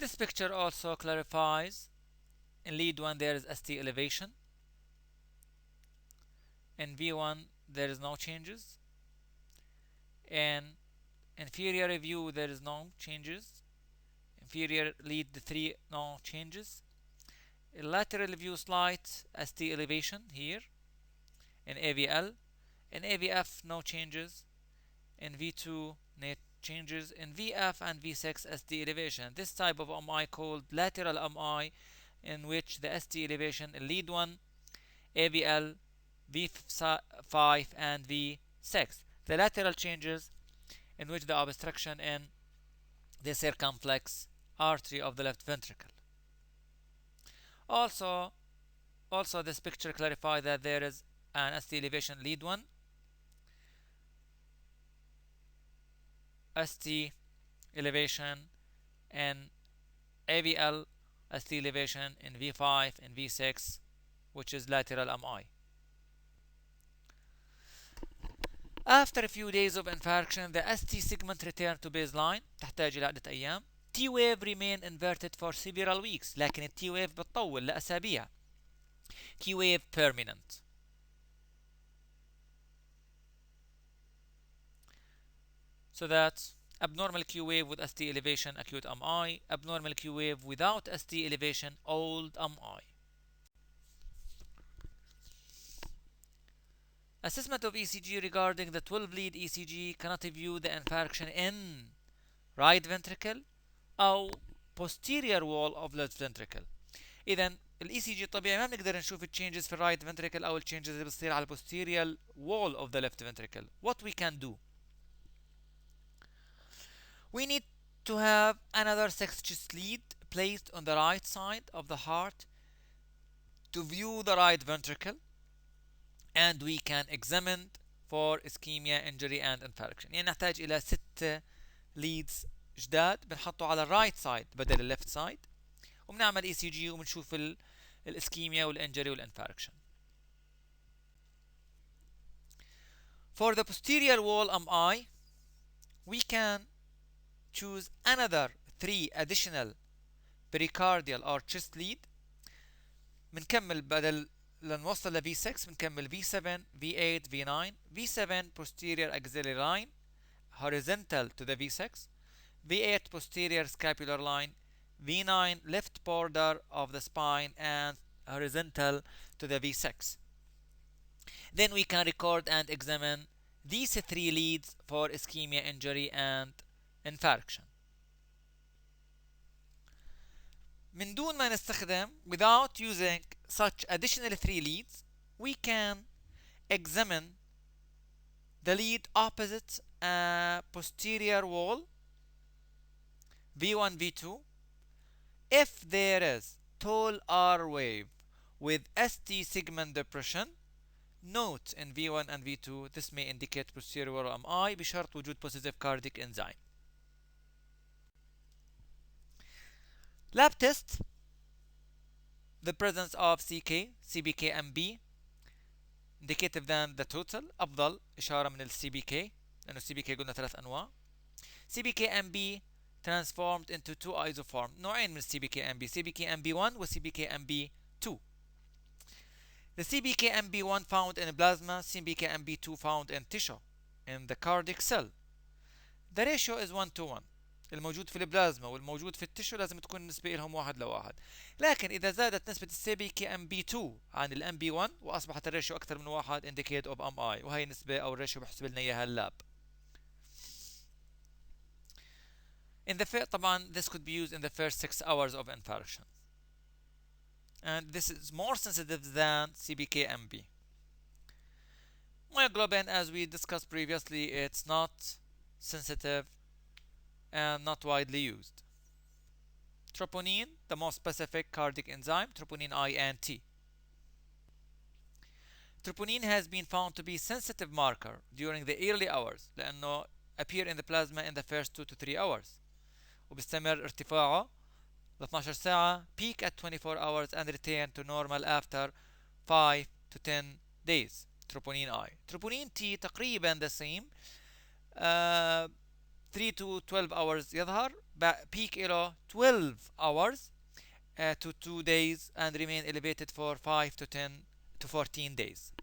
This picture also clarifies in lead 1 there is ST elevation, in V1 there is no changes, in inferior view there is no changes, inferior lead 3 no changes, in lateral view slight ST elevation here, in AVL, in AVF no changes, in V2 net changes, in VF and V6 ST elevation. This type of MI called lateral MI, in which the ST elevation in lead 1, AVL, V5 and V6. The lateral changes in which the obstruction in the circumflex artery of the left ventricle. Also this picture clarifies that there is an ST elevation lead 1, ST elevation in AVL, ST elevation in V5 and V6, which is lateral MI. After a few days of infarction, the ST segment return to baseline. تحتاج إلى عدة أيام. T wave remain inverted for several weeks. لكن ال T wave بتطول لأسابيع. T wave permanent. So that's abnormal Q wave with ST elevation, acute MI. Abnormal Q wave without ST elevation, old MI. Assessment of ECG regarding the 12 lead ECG cannot view the infarction in right ventricle أو posterior wall of left ventricle. إذا الاي سي جي طبيعي ما بنقدر نشوف التشينجز في الرايت ventricle أو التشينجز اللي بتصير على posterior wall of the left ventricle. What we can do? We need to have another 6 lead placed on the right side of the heart to view the right ventricle, and we can examine for ischemia, injury and infarction. يعني نحتاج إلى 6 leads جداد بنحطه على الرايت سايد بدل الليفت سايد، وبنعمل اي سي جي وبنشوف الاسكيميا والانجري والانفاركشن. For the posterior wall MI, we can choose another 3 additional pericardial or chest lead. بنكمل بدل لنوصل ل V6 بنكمل V7 V8 V9. V7 posterior axillary line horizontal to the V6, V8 posterior scapular line, V9 left border of the spine and horizontal to the V6. Then we can record and examine these 3 leads for ischemia, injury and infarction. من دون ما نستخدم, without using such additional 3 leads, we can examine the lead opposite a posterior wall V1 V2 if there is tall R wave with ST segment depression. Note in V1 and V2 this may indicate posterior wall MI بشرط وجود positive cardiac enzyme. Lab test the presence of CK, CBK MB indicative than the total. أفضل إشارة من ال CBK لأنه CBK قلنا 3 أنواع. CBK MB transformed into 2 isoform. نوعين من CBK MB, CBK MB1 و CBK MB2. The CBK MB1 found in plasma, CBK MB2 found in tissue in the cardiac cell. The ratio is 1 to 1. الموجود في البلازما والموجود في التشو لازم تكون النسبة لهم 1 ل1. لكن إذا زادت نسبة الCBK MB2 عن ال MB1 وأصبحت الريشيو أكثر من 1 indicate of MI, وهي النسبة أو الريشيو بحسب لنا إياها اللاب. In the طبعا this could be used in the first 6 hours of infarction. And this is more sensitive than CBK MB. Myoglobin, as we discussed previously, it's not sensitive and not widely used. Troponin, the most specific cardiac enzyme, troponin I and T. Troponin has been found to be sensitive marker during the early hours لأنه appear in the plasma in the first 2 to 3 hours. وبيستمر ارتفاعه ل 12 ساعة, peak at 24 hours and return to normal after 5 to 10 days. Troponin I. Troponin T تقريبا the same. 3 3 to 12 hours يظهر peak إلى 12 hours to 2 days and remain elevated for 5 to 10 to 14 days.